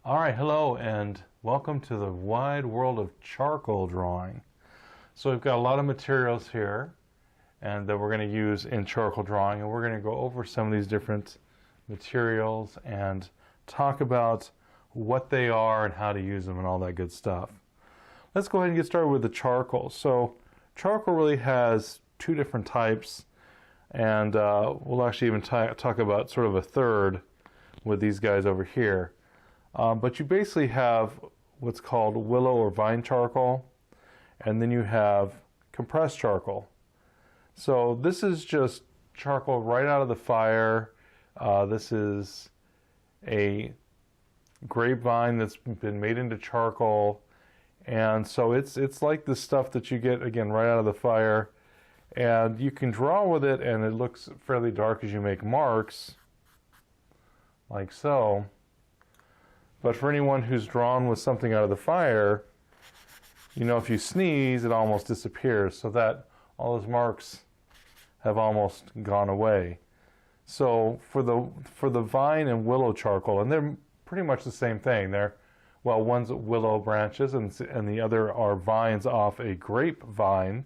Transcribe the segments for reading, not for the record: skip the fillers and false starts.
Alright, hello and welcome to the wide world of charcoal drawing. So we've got a lot of materials here and that we're going to use in charcoal drawing, and we're going to go over some of these different materials and talk about what they are and how to use them and all that good stuff. Let's go ahead and get started with the charcoal. So charcoal really has two different types, and we'll actually even talk about sort of a third with these guys over here. But you basically have what's called willow or vine charcoal, and then you have compressed charcoal. So this is just charcoal right out of the fire. This is a grapevine that's been made into charcoal, and so it's like the stuff that you get again right out of the fire, and you can draw with it, and it looks fairly dark as you make marks, like so. But for anyone who's drawn with something out of the fire, you know if you sneeze, it almost disappears, so that all those marks have almost gone away. So for the vine and willow charcoal, and they're pretty much the same thing. Well, one's willow branches and the other are vines off a grapevine,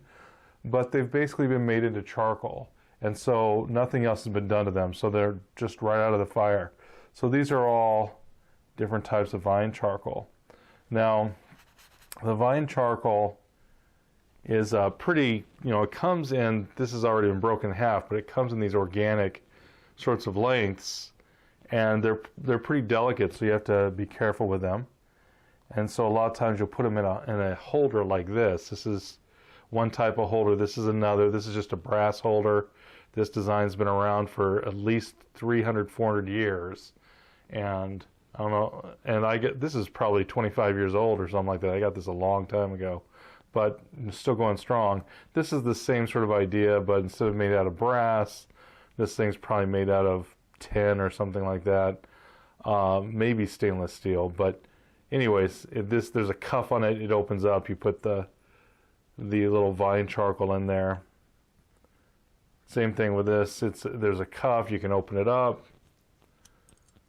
but they've basically been made into charcoal, and so nothing else has been done to them, so they're just right out of the fire. So these are all different types of vine charcoal. Now, the vine charcoal is pretty, it comes in, this has already been broken in half, but it comes in these organic sorts of lengths, and they're pretty delicate, so you have to be careful with them. And so a lot of times you'll put them in a holder like this. This is one type of holder, this is another, this is just a brass holder. This design's been around for at least 300, 400 years, and I don't know, and this is probably 25 years old or something like that. I got this a long time ago, but it's still going strong. This is the same sort of idea, but instead of made out of brass, this thing's probably made out of tin or something like that, maybe stainless steel. But anyways, there's a cuff on it. It opens up. You put the little vine charcoal in there. Same thing with this. There's a cuff. You can open it up.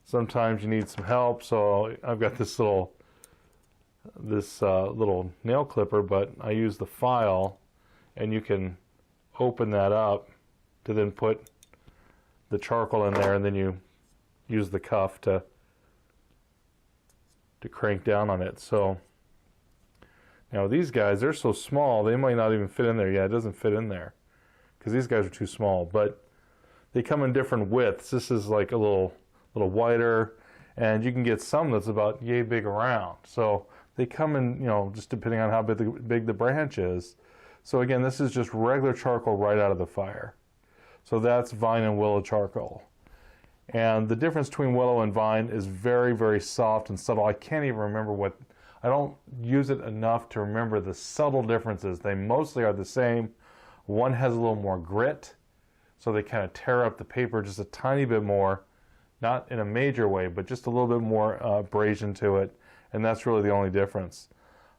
Sometimes you need some help, so I've got this little nail clipper, but I use the file, and you can open that up to then put the charcoal in there, and then you use the cuff to crank down on it. So now these guys, they're so small, they might not even fit in there. Yeah, it doesn't fit in there because these guys are too small, but they come in different widths. This is like a little wider, and you can get some that's about yay big around. So they come in, just depending on how big the branch is. So again, this is just regular charcoal right out of the fire. So that's vine and willow charcoal. And the difference between willow and vine is very, very soft and subtle. I can't even remember I don't use it enough to remember the subtle differences. They mostly are the same. One has a little more grit, so they kind of tear up the paper just a tiny bit more. Not in a major way, but just a little bit more abrasion to it, and that's really the only difference.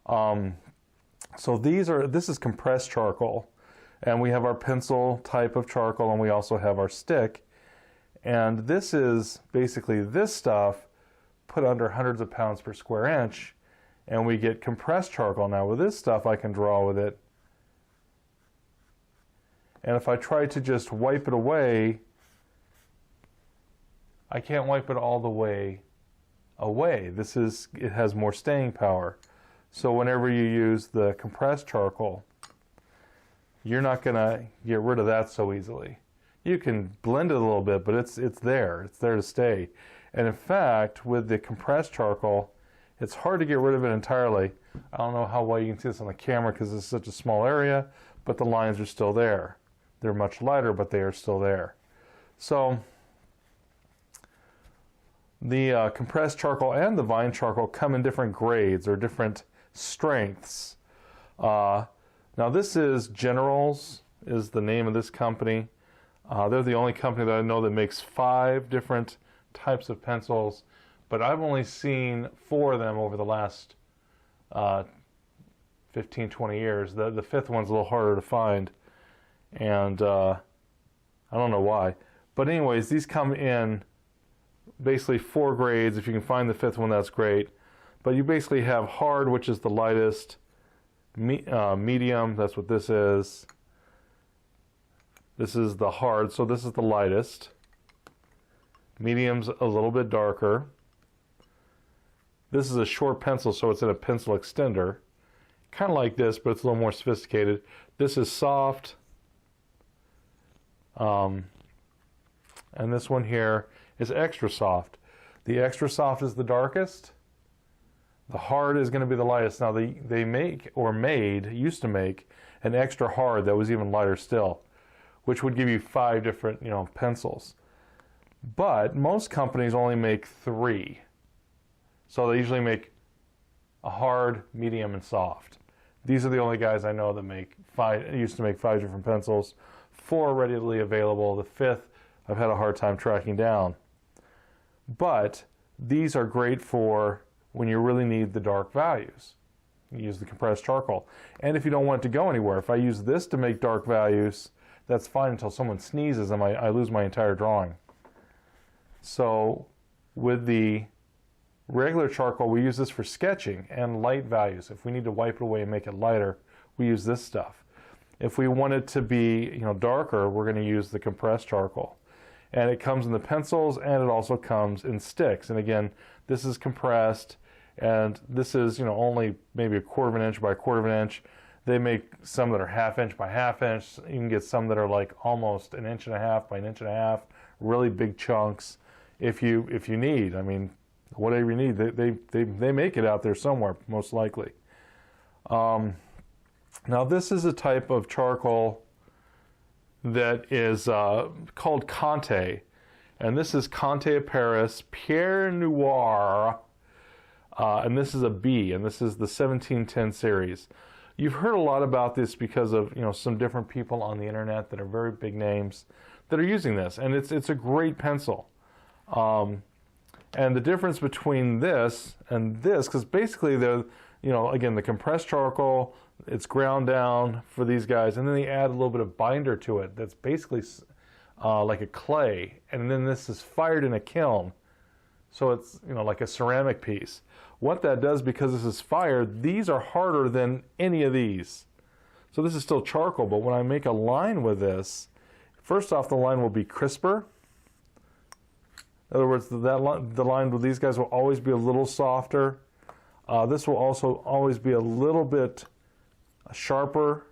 So this is compressed charcoal, and we have our pencil type of charcoal, and we also have our stick. And this is basically this stuff put under hundreds of pounds per square inch, and we get compressed charcoal. Now with this stuff, I can draw with it, and if I try to just wipe it away, I can't wipe it all the way away. It has more staying power. So whenever you use the compressed charcoal, you're not going to get rid of that so easily. You can blend it a little bit, but it's there. It's there to stay. And in fact, with the compressed charcoal, it's hard to get rid of it entirely. I don't know how well you can see this on the camera because it's such a small area, but the lines are still there. They're much lighter, but they are still there. So the compressed charcoal and the vine charcoal come in different grades or different strengths. Now this is Generals, is the name of this company. They're the only company that I know that makes 5 different types of pencils, but I've only seen 4 of them over the last 15, 20 years. The 5th one's a little harder to find, and I don't know why. But anyways, these come in basically 4 grades. If you can find the 5th one, that's great. But you basically have hard, which is the lightest, medium, that's what this is. This is the hard, so this is the lightest. Medium's a little bit darker. This is a short pencil, so it's in a pencil extender. Kind of like this, but it's a little more sophisticated. This is soft. And this one here is extra soft. The extra soft is the darkest. The hard is going to be the lightest. Now they make, or used to make, an extra hard that was even lighter still, which would give you 5 different, pencils. But most companies only make 3. So they usually make a hard, medium, and soft. These are the only guys I know that make 5, used to make 5 different pencils. 4 readily available. The 5th I've had a hard time tracking down. But these are great for when you really need the dark values. You use the compressed charcoal. And if you don't want it to go anywhere, if I use this to make dark values, that's fine until someone sneezes and I lose my entire drawing. So with the regular charcoal, we use this for sketching and light values. If we need to wipe it away and make it lighter, we use this stuff. If we want it to be, darker, we're going to use the compressed charcoal. And it comes in the pencils, and it also comes in sticks. And again, this is compressed, and this is, only maybe 1/4 inch by 1/4 inch. They make some that are 1/2 inch by 1/2 inch. You can get some that are like almost 1.5 inches by 1.5 inches, really big chunks. If you need, whatever you need, they make it out there somewhere, most likely. Now this is a type of charcoal that is called Conte, and this is Conte Paris Pierre Noir, and this is a B, and this is the 1710 series. You've heard a lot about this because of some different people on the internet that are very big names that are using this, and it's a great pencil. And the difference between this and this, because basically they're, again, the compressed charcoal, it's ground down for these guys, and then they add a little bit of binder to it that's basically like a clay, and then this is fired in a kiln, so it's like a ceramic piece. What that does, because this is fired, these are harder than any of these. So this is still charcoal, but when I make a line with this, first off, the line will be crisper. In other words, the line with these guys will always be a little softer. This will also always be a little bit a sharper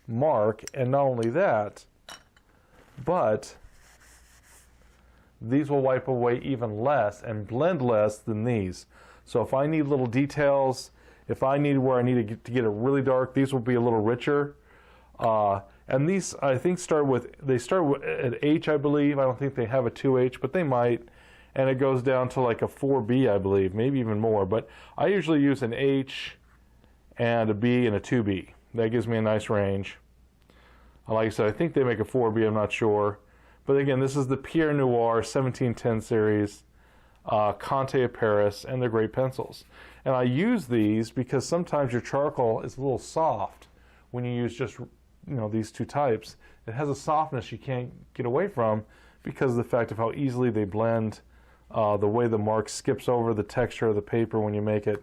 mark, and not only that, but these will wipe away even less and blend less than these. So if I need little details, if I need where I need to get it really dark, these will be a little richer. And these, I think, start at H, I believe. I don't think they have a 2H, but they might. And it goes down to like a 4B, I believe, maybe even more. But I usually use an H and a B and a 2B. That gives me a nice range. Like I said, I think they make a 4B, I'm not sure. But again, this is the Pierre Noir 1710 series, Conte of Paris, and they're great pencils. And I use these because sometimes your charcoal is a little soft when you use just these two types. It has a softness you can't get away from because of the fact of how easily they blend, the way the mark skips over the texture of the paper when you make it.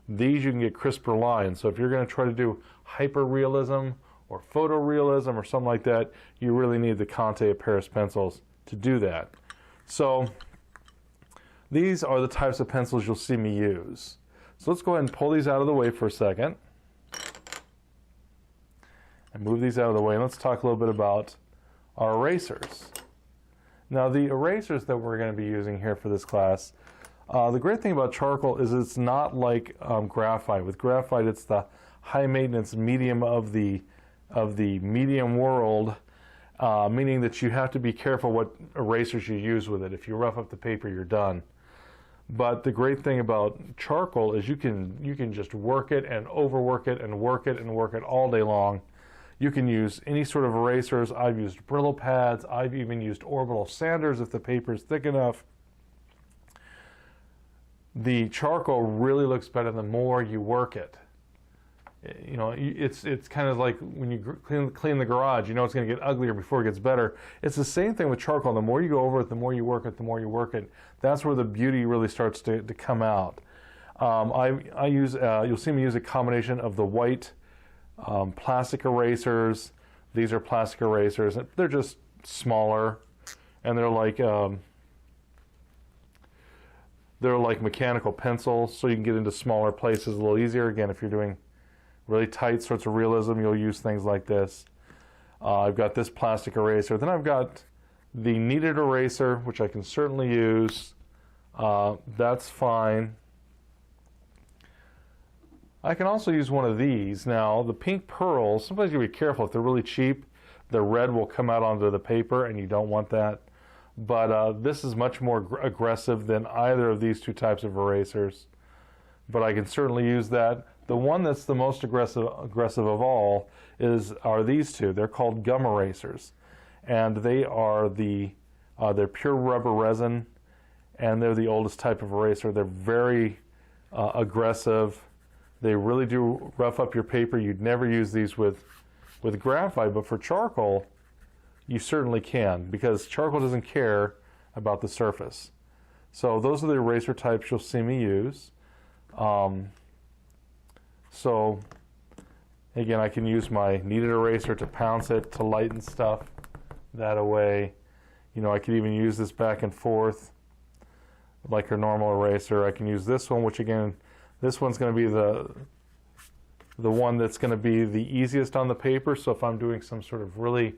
These you can get crisper lines. So if you're going to try to do hyperrealism or photorealism or something like that, you really need the Conte of Paris pencils to do that. So these are the types of pencils you'll see me use. So let's go ahead and pull these out of the way for a second and move these out of the way, and let's talk a little bit about our erasers. Now the erasers that we're going to be using here for this class, the great thing about charcoal is it's not like graphite. With graphite, it's the high maintenance medium of the medium world, meaning that you have to be careful what erasers you use with it. If you rough up the paper, you're done. But the great thing about charcoal is you can just work it and overwork it and work it and work it all day long. You can use any sort of erasers. I've used Brillo pads. I've even used orbital sanders if the paper is thick enough. The charcoal really looks better the more you work it. You know, it's kind of like when you clean the garage, you know it's going to get uglier before it gets better. It's the same thing with charcoal. The more you go over it, the more you work it, the more you work it. That's where the beauty really starts to come out. I use, you'll see me use a combination of the white plastic erasers. These are plastic erasers. They're just smaller, and they're like mechanical pencils, so you can get into smaller places a little easier. Again, if you're doing really tight sorts of realism, you'll use things like this. I've got this plastic eraser. Then I've got the kneaded eraser, which I can certainly use. That's fine. I can also use one of these. Now, the pink pearls, sometimes you have to be careful. If they're really cheap, the red will come out onto the paper, and you don't want that. But this is much more aggressive than either of these two types of erasers. But I can certainly use that. The one that's the most aggressive of all are these two. They're called gum erasers, and they are they're pure rubber resin, and they're the oldest type of eraser. They're very aggressive. They really do rough up your paper. You'd never use these with graphite, but for charcoal, you certainly can, because charcoal doesn't care about the surface. So those are the eraser types you'll see me use. So again, I can use my kneaded eraser to pounce it, to lighten stuff that away. You know, I could even use this back and forth like a normal eraser. I can use this one, which again, this one's going to be the one that's going to be the easiest on the paper. So if I'm doing some sort of really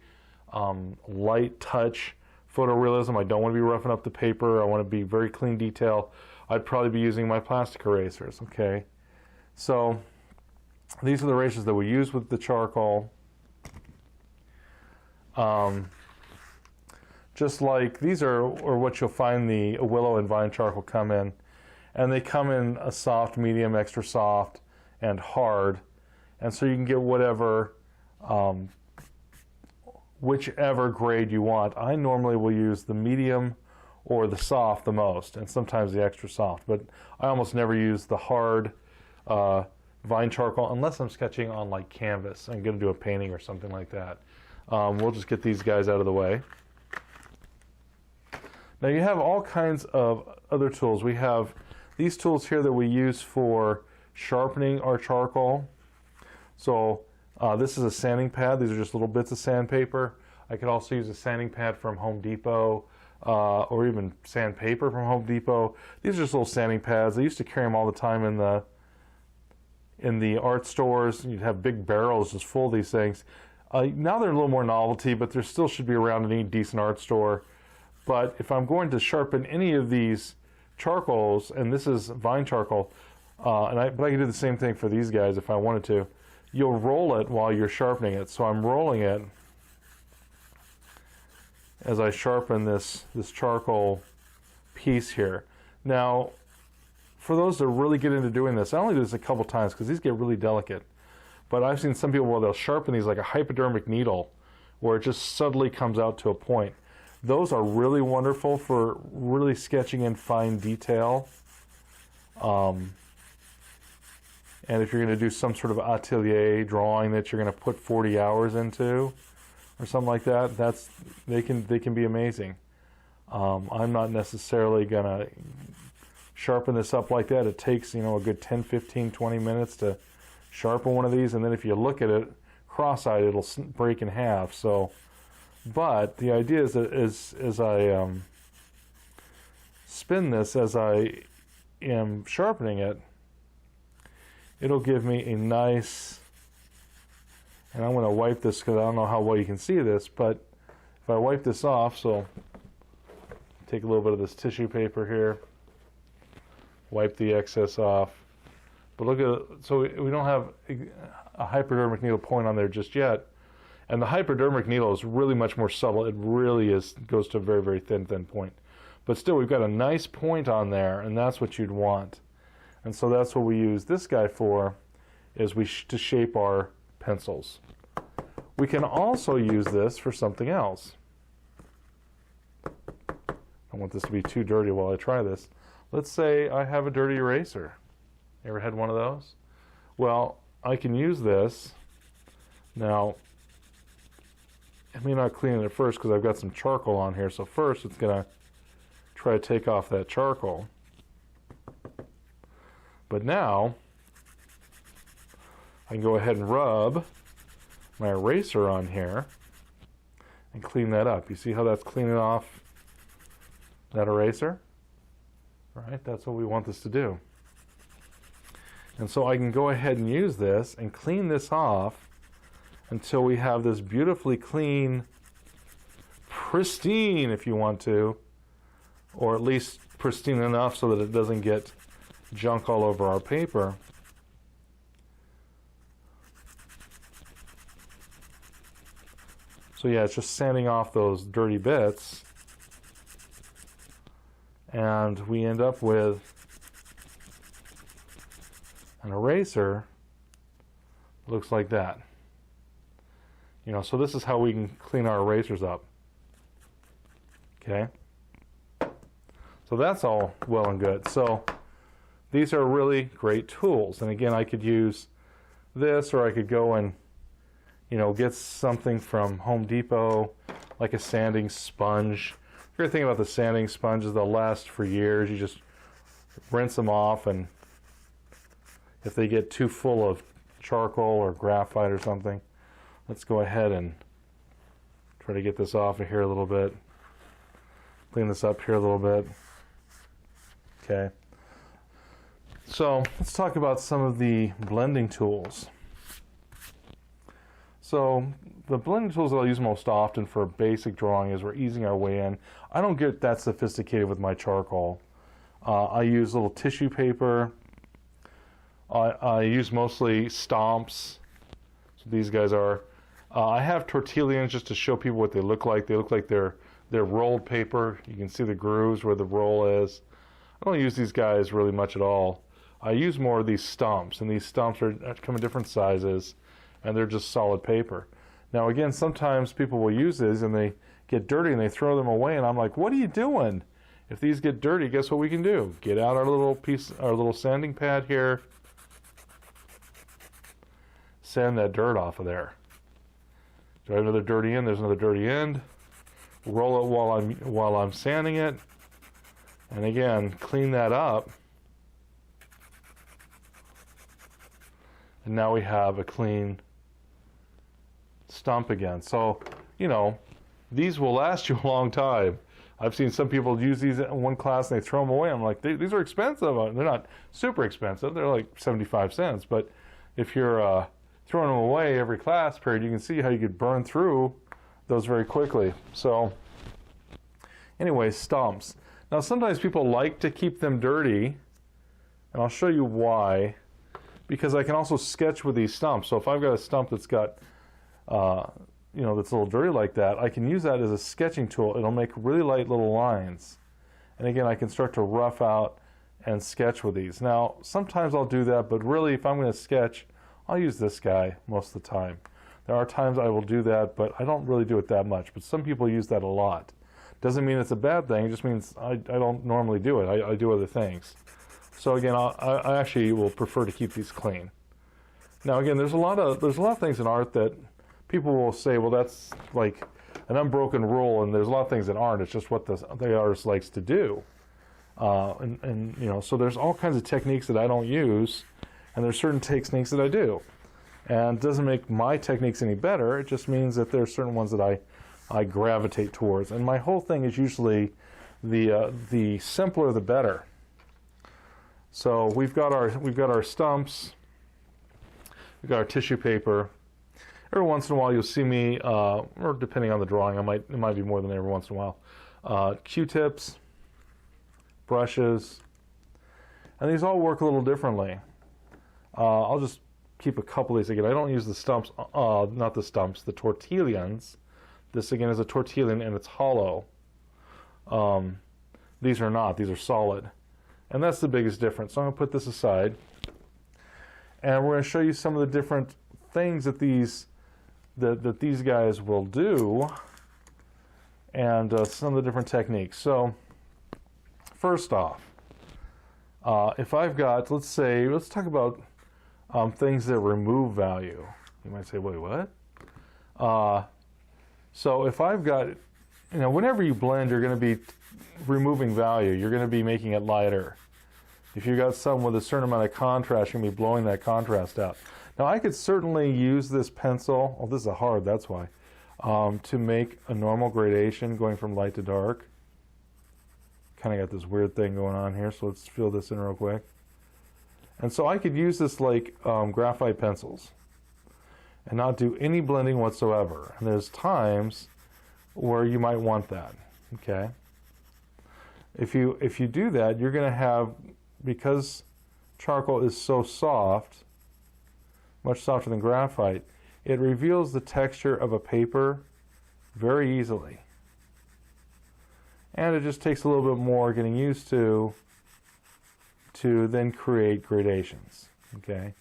light touch photorealism, I don't want to be roughing up the paper, I want to be very clean detail, I'd probably be using my plastic erasers. Okay, so these are the erasers that we use with the charcoal. Just like these are what you'll find the willow and vine charcoal come in, and they come in a soft, medium, extra soft, and hard, and so you can get whatever whichever grade you want. I normally will use the medium or the soft the most, and sometimes the extra soft, but I almost never use the hard vine charcoal unless I'm sketching on like canvas. I'm going to do a painting or something like that. We'll just get these guys out of the way. Now you have all kinds of other tools. We have these tools here that we use for sharpening our charcoal. So this is a sanding pad. These are just little bits of sandpaper. I could also use a sanding pad from Home Depot, or even sandpaper from Home Depot. These are just little sanding pads. I used to carry them all the time in the art stores. You'd have big barrels just full of these things. Now they're a little more novelty, but there still should be around in any decent art store. But if I'm going to sharpen any of these charcoals, and this is vine charcoal, but I can do the same thing for these guys if I wanted to. You'll roll it while you're sharpening it. So I'm rolling it as I sharpen this charcoal piece here. Now, for those that really get into doing this, I only do this a couple times because these get really delicate. But I've seen some people, well, they'll sharpen these like a hypodermic needle, where it just subtly comes out to a point. Those are really wonderful for really sketching in fine detail. And if you're going to do some sort of atelier drawing that you're going to put 40 hours into, or something like that, they can be amazing. I'm not necessarily going to sharpen this up like that. It takes, you know, a good 10, 15, 20 minutes to sharpen one of these, and then if you look at it cross-eyed, it'll break in half. So, but the idea is that as I spin this, as I am sharpening it, it'll give me a nice, and I'm going to wipe this because I don't know how well you can see this, but if I wipe this off, so take a little bit of this tissue paper here, wipe the excess off. But look at it, so we don't have a hypodermic needle point on there just yet. And the hypodermic needle is really much more subtle. It really goes to a very, very thin point. But still, we've got a nice point on there, and that's what you'd want. And so that's what we use this guy for, is to shape our pencils. We can also use this for something else. I don't want this to be too dirty while I try this. Let's say I have a dirty eraser. Ever had one of those? Well, I can use this. Now, I may not clean it at first because I've got some charcoal on here. So first it's going to try to take off that charcoal. But now I can go ahead and rub my eraser on here and clean that up. You see how that's cleaning off that eraser? Right? That's what we want this to do. And so I can go ahead and use this and clean this off until we have this beautifully clean, pristine, if you want to, or at least pristine enough so that it doesn't get junk all over our paper. So yeah, it's just sanding off those dirty bits, and we end up with an eraser that looks like that. You know, so this is how we can clean our erasers up. Okay? So that's all well and good. So these are really great tools. And again, I could use this, or I could go and, you know, get something from Home Depot, like a sanding sponge. The great thing about the sanding sponge is they'll last for years. You just rinse them off, and if they get too full of charcoal or graphite or something, let's go ahead and try to get this off of here a little bit. Clean this up here a little bit. Okay. So let's talk about some of the blending tools. So the blending tools that I'll use most often for basic drawing is we're easing our way in. I don't get that sophisticated with my charcoal. I use little tissue paper. I use mostly stomps. So these guys are. I have tortillas just to show people what they look like. They look like they're rolled paper. You can see the grooves where the roll is. I don't use these guys really much at all. I use more of these stumps, and these stumps come in different sizes, and they're just solid paper. Now again, sometimes people will use these and they get dirty and they throw them away, and I'm like, what are you doing? If these get dirty, guess what we can do? Get out our little sanding pad here, sand that dirt off of there. Do I have another dirty end? There's another dirty end. Roll it while I'm sanding it, and again, clean that up. And now we have a clean stump again. So, you know, these will last you a long time. I've seen some people use these in one class and they throw them away. I'm like, these are expensive. They're not super expensive. They're like 75 cents. But if you're throwing them away every class period, you can see how you could burn through those very quickly. So, anyway, stumps. Now, sometimes people like to keep them dirty, and I'll show you why. Because I can also sketch with these stumps. So if I've got a stump that's got, you know, that's a little dirty like that, I can use that as a sketching tool. It'll make really light little lines. And again, I can start to rough out and sketch with these. Now, sometimes I'll do that, but really, if I'm going to sketch, I'll use this guy most of the time. There are times I will do that, but I don't really do it that much. But some people use that a lot. Doesn't mean it's a bad thing. It just means I don't normally do it. I do other things. So again, I actually will prefer to keep these clean. Now again, there's a lot of things in art that people will say, well, that's like an unbroken rule, and there's a lot of things that aren't. It's just what the artist likes to do. And you know, so there's all kinds of techniques that I don't use, and there's certain techniques that I do. And it doesn't make my techniques any better. It just means that there's certain ones that I gravitate towards. And my whole thing is usually the simpler the better. So we've got our stumps, we've got our tissue paper. Every once in a while you'll see me, or depending on the drawing, it might be more than every once in a while, Q-tips, brushes, and these all work a little differently. I'll just keep a couple of these again. I don't use the stumps, not the stumps, the tortillas. This again is a tortilla and it's hollow. These are not, these are solid. And that's the biggest difference. So I'm going to put this aside. And we're going to show you some of the different things that these guys will do, and some of the different techniques. So first off, if I've got, let's talk about things that remove value. You might say, wait, what? So if I've got, whenever you blend, you're going to be removing value. You're going to be making it lighter. If you've got some with a certain amount of contrast, you're going to be blowing that contrast out. Now I could certainly use this pencil, oh, this is a hard, that's why, to make a normal gradation going from light to dark. Kind of got this weird thing going on here, so let's fill this in real quick. And so I could use this like graphite pencils and not do any blending whatsoever. And there's times where you might want that, okay? If you do that, you're going to have, because charcoal is so soft, much softer than graphite, it reveals the texture of a paper very easily. And it just takes a little bit more getting used to then create gradations, okay?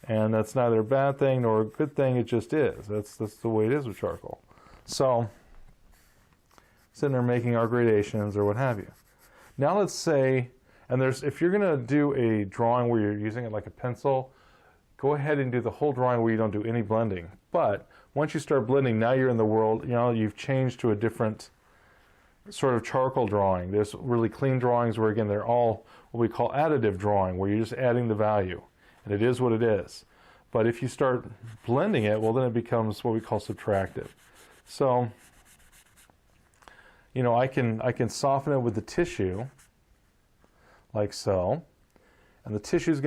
And that's neither a bad thing nor a good thing, it just is. That's the way it is with charcoal. So, sitting there making our gradations or what have you. Now let's say, and if you're going to do a drawing where you're using it like a pencil, go ahead and do the whole drawing where you don't do any blending. But once you start blending, now you're in the world, you've changed to a different sort of charcoal drawing. There's really clean drawings where, again, they're all what we call additive drawing, where you're just adding the value, and it is what it is. But if you start blending it, well, then it becomes what we call subtractive. So, I can soften it with the tissue, like so, and the tissue is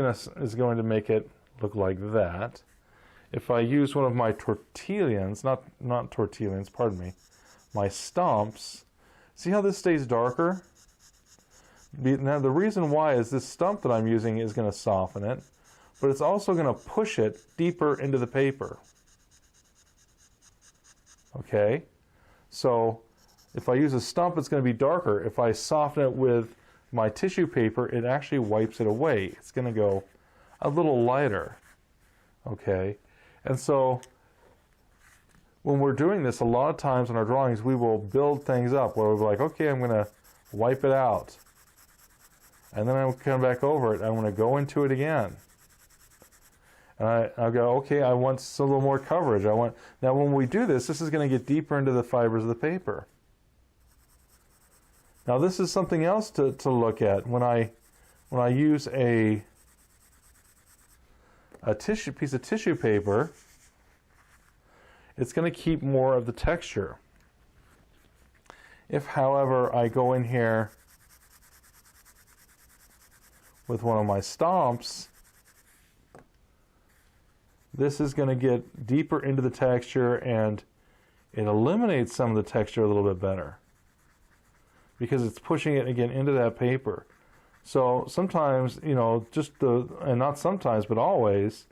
going to make it look like that. If I use one of my tortillons, not tortillons, pardon me, my stumps, see how this stays darker? Now the reason why is this stump that I'm using is going to soften it, but it's also going to push it deeper into the paper. Okay? So if I use a stump, it's going to be darker. If I soften it with my tissue paper, it actually wipes it away. It's going to go a little lighter. Okay? And so when we're doing this, a lot of times in our drawings, we will build things up where we're like, okay, I'm going to wipe it out. And then I'll come back over it. I'm going to go into it again. And I'll go, okay, I want a little more coverage. Now when we do this, this is going to get deeper into the fibers of the paper. Now this is something else to look at. When I use a piece of tissue paper, it's going to keep more of the texture. If, however, I go in here with one of my stomps, this is going to get deeper into the texture, and it eliminates some of the texture a little bit better because it's pushing it again into that paper. So sometimes, and not sometimes, but always,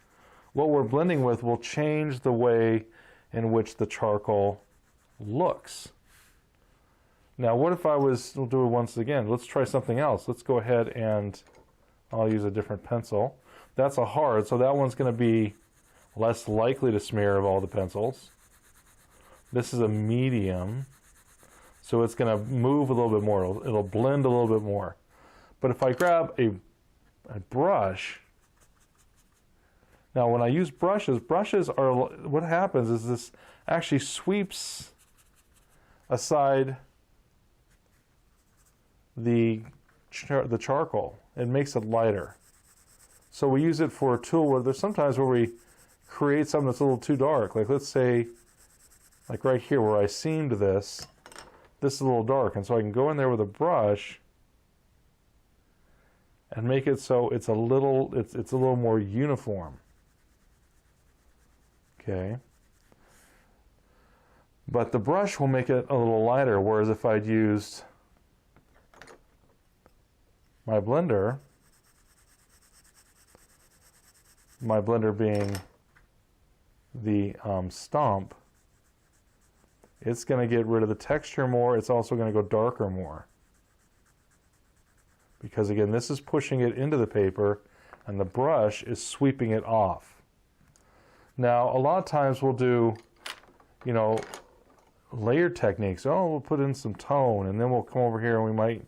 what we're blending with will change the way in which the charcoal looks. Now, what if we'll do it once again. Let's try something else. Let's go ahead and I'll use a different pencil. That's a hard, so that one's going to be less likely to smear of all the pencils. This is a medium, so it's going to move a little bit more. It'll blend a little bit more. But if I grab a brush, now when I use brushes are, what happens is this actually sweeps aside the charcoal. It makes it lighter. So we use it for a tool where there's sometimes where we create something that's a little too dark. Like let's say, like right here where I seamed this is a little dark, and so I can go in there with a brush and make it so it's a little more uniform. Okay. But the brush will make it a little lighter, whereas if I'd used my blender being the stump, it's going to get rid of the texture more. It's also going to go darker more. Because again, this is pushing it into the paper and the brush is sweeping it off. Now, a lot of times we'll do, layered techniques. Oh, we'll put in some tone, and then we'll come over here and we might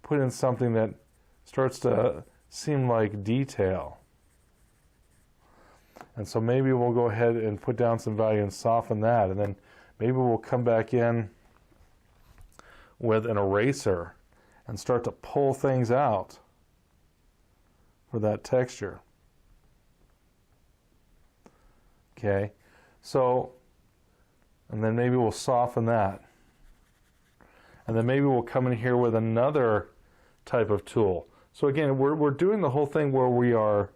put in something that starts to seem like detail. And so maybe we'll go ahead and put down some value and soften that, and then maybe we'll come back in with an eraser and start to pull things out for that texture. Okay, so, and then maybe we'll soften that. And then maybe we'll come in here with another type of tool. So again, we're doing the whole thing where we are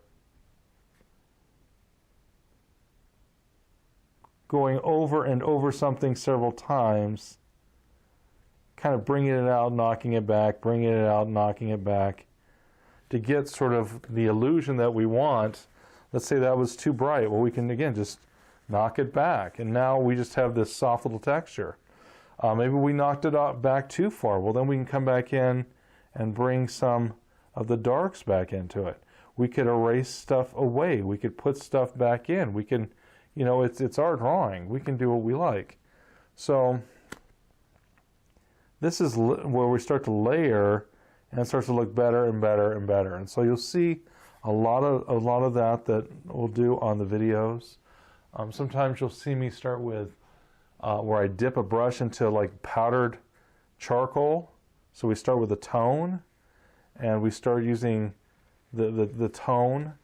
going over and over something several times, kind of bringing it out, knocking it back, bringing it out, knocking it back, to get sort of the illusion that we want. Let's say that was too bright. Well, we can, again, just knock it back. And now we just have this soft little texture. Maybe we knocked it back too far. Well, then we can come back in and bring some of the darks back into it. We could erase stuff away. We could put stuff back in. We can, you know, it's our drawing. We can do what we like. So this is where we start to layer, and it starts to look better and better and better. And so you'll see a lot of that we'll do on the videos. Sometimes you'll see me start with where I dip a brush into like powdered charcoal. So we start with a tone, and we start using the tone.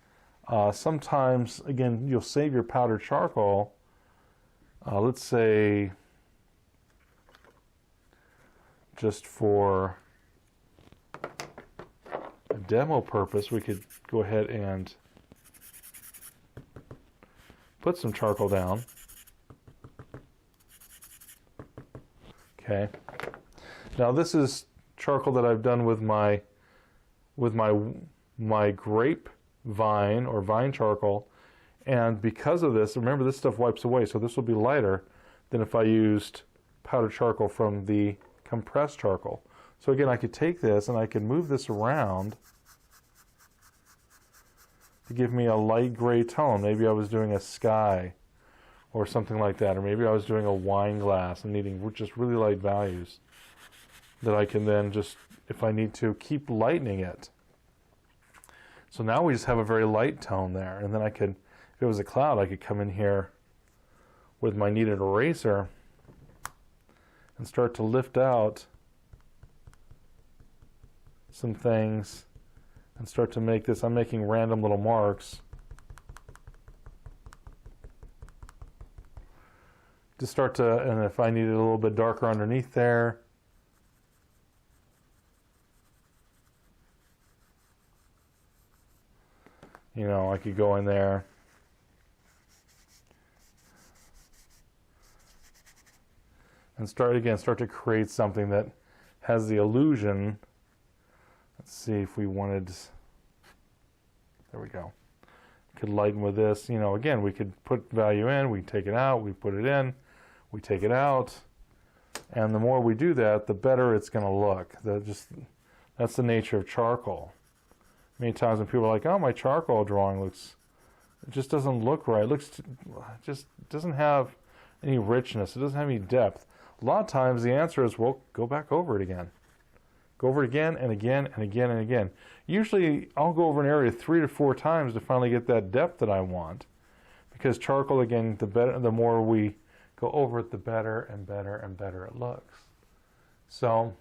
Sometimes, again, you'll save your powdered charcoal. Let's say just for a demo purpose, we could go ahead and put some charcoal down. Okay. Now this is charcoal that I've done with my grape vine or vine charcoal, and because of this, remember this stuff wipes away, so this will be lighter than if I used powdered charcoal from the compressed charcoal. So again, I could take this and I could move this around to give me a light gray tone. Maybe I was doing a sky or something like that, or maybe I was doing a wine glass and needing just really light values that I can then just, if I need to, keep lightening it. So now we just have a very light tone there, and then I could, if it was a cloud, I could come in here with my kneaded eraser and start to lift out some things and start to make this. I'm making random little marks to start to, and if I needed a little bit darker underneath there, you know, I could go in there and start to create something that has the illusion. Let's see if we wanted, there we go. Could lighten with this, you know, again, we could put value in, we take it out, we put it in, we take it out, and the more we do that, the better it's going to look. That's the nature of charcoal. Many times when people are like, oh, my charcoal drawing it just doesn't look right. It just doesn't have any richness. It doesn't have any depth. A lot of times the answer is, well, go back over it again. Go over it again and again and again and again. Usually I'll go over an area 3 to 4 times to finally get that depth that I want. Because charcoal, again, the more we go over it, the better and better and better it looks. So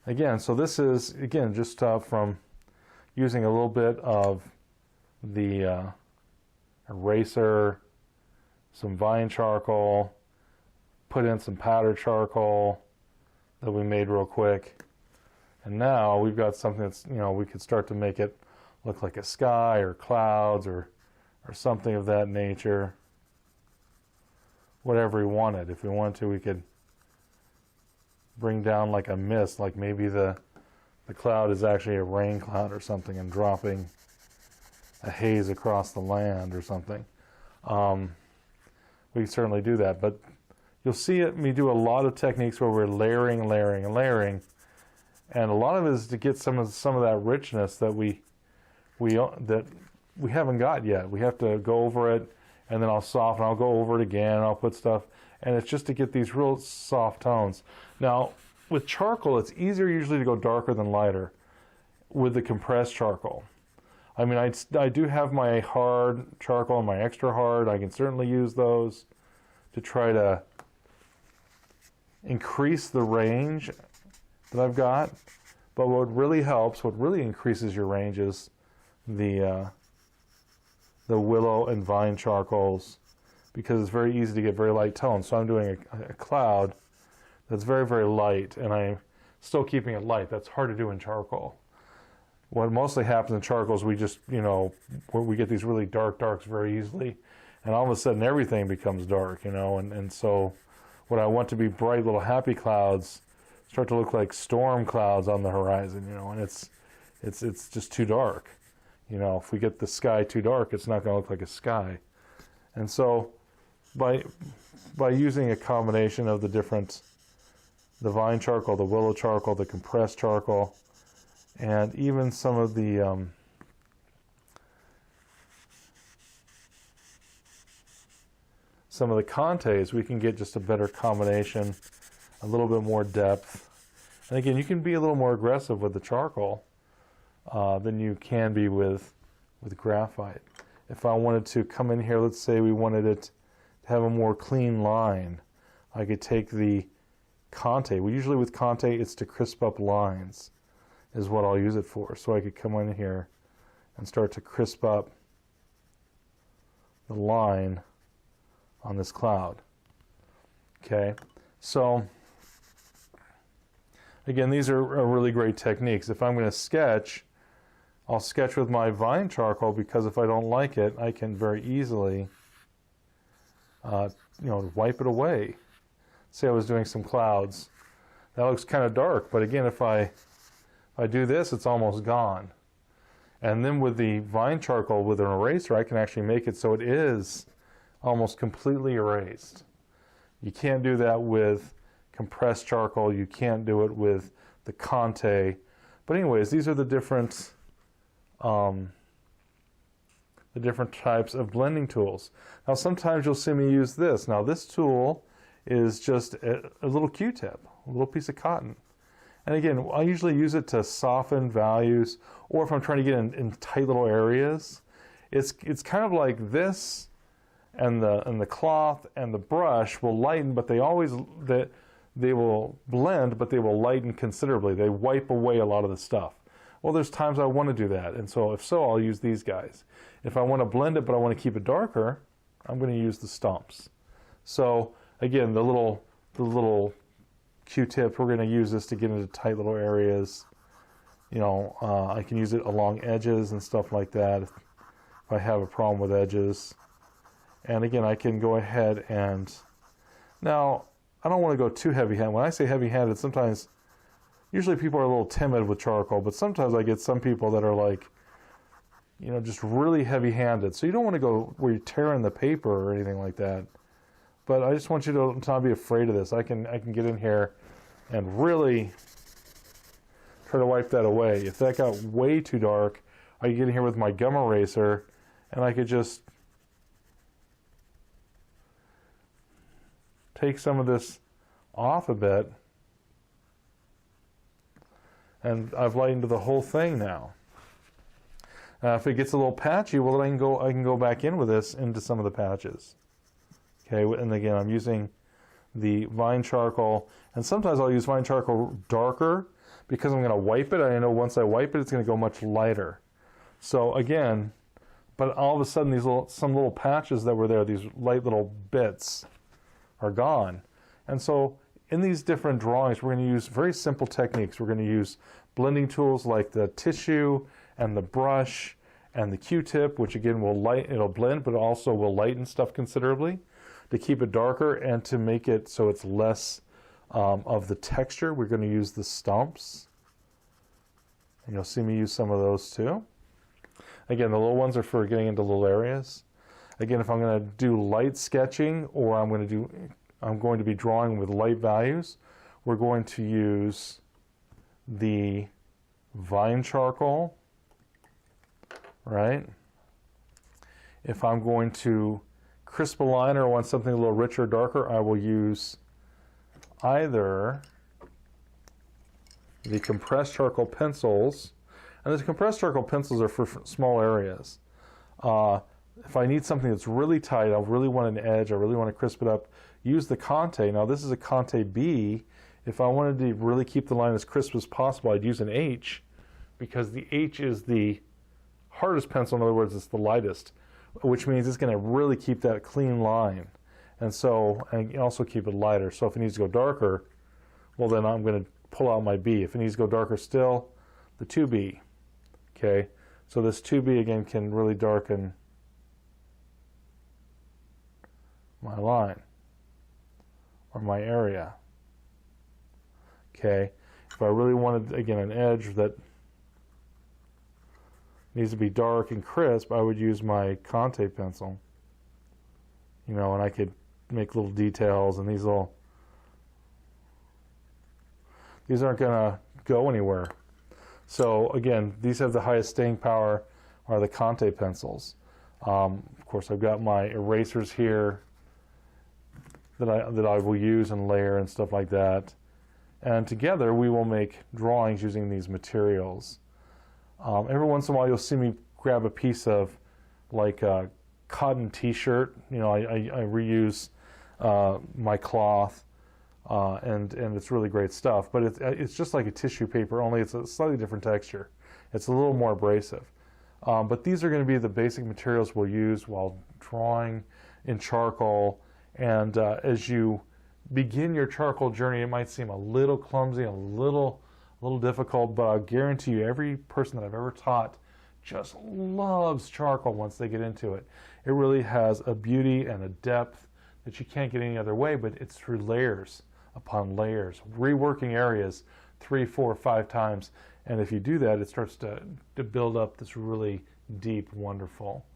again, so this is, again, just from using a little bit of the eraser, some vine charcoal, put in some powdered charcoal that we made real quick. And now we've got something that's, you know, we could start to make it look like a sky or clouds or something of that nature. Whatever we wanted. If we wanted to, we could bring down like a mist, like maybe the cloud is actually a rain cloud or something and dropping a haze across the land or something. We can certainly do that, but you'll see me do a lot of techniques where we're layering, layering, and layering, and a lot of it is to get some of that richness that we haven't got yet. We have to go over it, and then I'll soften. I'll go over it again, and I'll put stuff, and it's just to get these real soft tones. Now, with charcoal, it's easier usually to go darker than lighter with the compressed charcoal. I mean, I do have my hard charcoal and my extra hard. I can certainly use those to try to increase the range that I've got. But what really helps, what really increases your range is the willow and vine charcoals, because it's very easy to get very light tones. So I'm doing a cloud that's very, very light, and I'm still keeping it light. That's hard to do in charcoal. What mostly happens in charcoal is we just, we get these really dark darks very easily, and all of a sudden everything becomes dark, and so what I want to be bright little happy clouds start to look like storm clouds on the horizon, and it's just too dark. If we get the sky too dark, it's not going to look like a sky. And so by using a combination of the vine charcoal, the willow charcoal, the compressed charcoal, and even some of the Contes, we can get just a better combination, a little bit more depth. And again, you can be a little more aggressive with the charcoal than you can be with graphite. If I wanted to come in here, let's say we wanted it to have a more clean line, I could take the Conte. Usually with Conte, it's to crisp up lines, is what I'll use it for. So I could come in here and start to crisp up the line on this cloud. Okay, so again, these are really great techniques. If I'm going to sketch, I'll sketch with my vine charcoal, because if I don't like it, I can very easily wipe it away. Say I was doing some clouds. That looks kind of dark, but again, if I do this, it's almost gone. And then with the vine charcoal, with an eraser, I can actually make it so it is almost completely erased. You can't do that with compressed charcoal. You can't do it with the Conte. But anyways, these are the different types of blending tools. Now sometimes you'll see me use this. Now this tool is just a little Q-tip, a little piece of cotton. And again, I usually use it to soften values, or if I'm trying to get in tight little areas. It's kind of like this, and the cloth and the brush will lighten, but they will blend, but they will lighten considerably. They wipe away a lot of the stuff. Well, there's times I want to do that, and so if so, I'll use these guys. If I want to blend it, but I want to keep it darker, I'm going to use the stumps. So again, the little Q-tip, we're going to use this to get into tight little areas. I can use it along edges and stuff like that if I have a problem with edges. And again, I can go ahead and, now I don't want to go too heavy-handed. When I say heavy-handed, sometimes, usually people are a little timid with charcoal, but sometimes I get some people that are like, just really heavy-handed. So you don't want to go where you're tearing the paper or anything like that. But I just want you to not be afraid of this. I can get in here and really try to wipe that away. If that got way too dark, I could get in here with my gum eraser, and I could just take some of this off a bit, and I've lightened the whole thing now. If it gets a little patchy, well, then I can go back in with this into some of the patches. Okay, and again, I'm using the vine charcoal, and sometimes I'll use vine charcoal darker because I'm going to wipe it. I know once I wipe it, it's going to go much lighter. So again, but all of a sudden, some little patches that were there, these light little bits, are gone. And so in these different drawings, we're going to use very simple techniques. We're going to use blending tools like the tissue and the brush and the Q-tip, which again it'll blend, but also will lighten stuff considerably to keep it darker and to make it so it's less of the texture. We're going to use the stumps, and you'll see me use some of those too. Again, the little ones are for getting into little areas. Again, if I'm going to do light sketching, or I'm going to be drawing with light values, we're going to use the vine charcoal, right? If I'm going to crisp a line or want something a little richer or darker, I will use either the compressed charcoal pencils. And the compressed charcoal pencils are for small areas. If I need something that's really tight, I really want an edge, I really want to crisp it up, use the Conte. Now this is a Conte B. If I wanted to really keep the line as crisp as possible, I'd use an H, because the H is the hardest pencil. In other words, it's the lightest, which means it's going to really keep that clean line. And so, and also keep it lighter. So if it needs to go darker, well then I'm going to pull out my B. If it needs to go darker still, the 2B. Okay, so this 2B again can really darken my line or my area. Okay, if I really wanted, again, an edge that needs to be dark and crisp, I would use my Conte pencil. You know, and I could make little details, and these aren't going to go anywhere. So again, these have the highest staying power, are the Conte pencils. Of course, I've got my erasers here that I will use and layer and stuff like that. And together we will make drawings using these materials. Every once in a while you'll see me grab a piece of like a cotton t-shirt. You know, I reuse my cloth, and it's really great stuff. But it's just like a tissue paper, only it's a slightly different texture. It's a little more abrasive. But these are going to be the basic materials we'll use while drawing in charcoal. And as you begin your charcoal journey, it might seem a little clumsy, a little difficult, but I guarantee you every person that I've ever taught just loves charcoal once they get into it. It really has a beauty and a depth that you can't get any other way, but it's through layers upon layers, reworking areas 3, 4, 5 times. And if you do that, it starts to build up this really deep, wonderful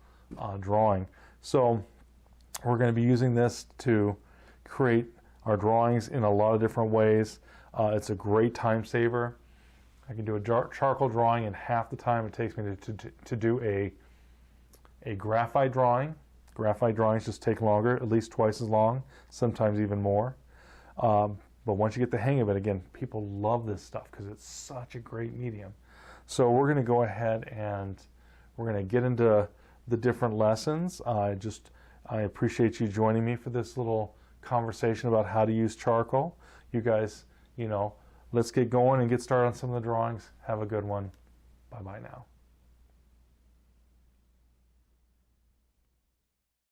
drawing. So we're going to be using this to create our drawings in a lot of different ways. It's a great time saver. I can do a charcoal drawing in half the time it takes me to do a graphite drawing. Graphite drawings just take longer, at least twice as long, sometimes even more. But once you get the hang of it, again, people love this stuff because it's such a great medium. So we're going to go ahead and we're going to get into the different lessons. I appreciate you joining me for this little conversation about how to use charcoal. You guys, you know, let's get going and get started on some of the drawings. Have a good one. Bye-bye now.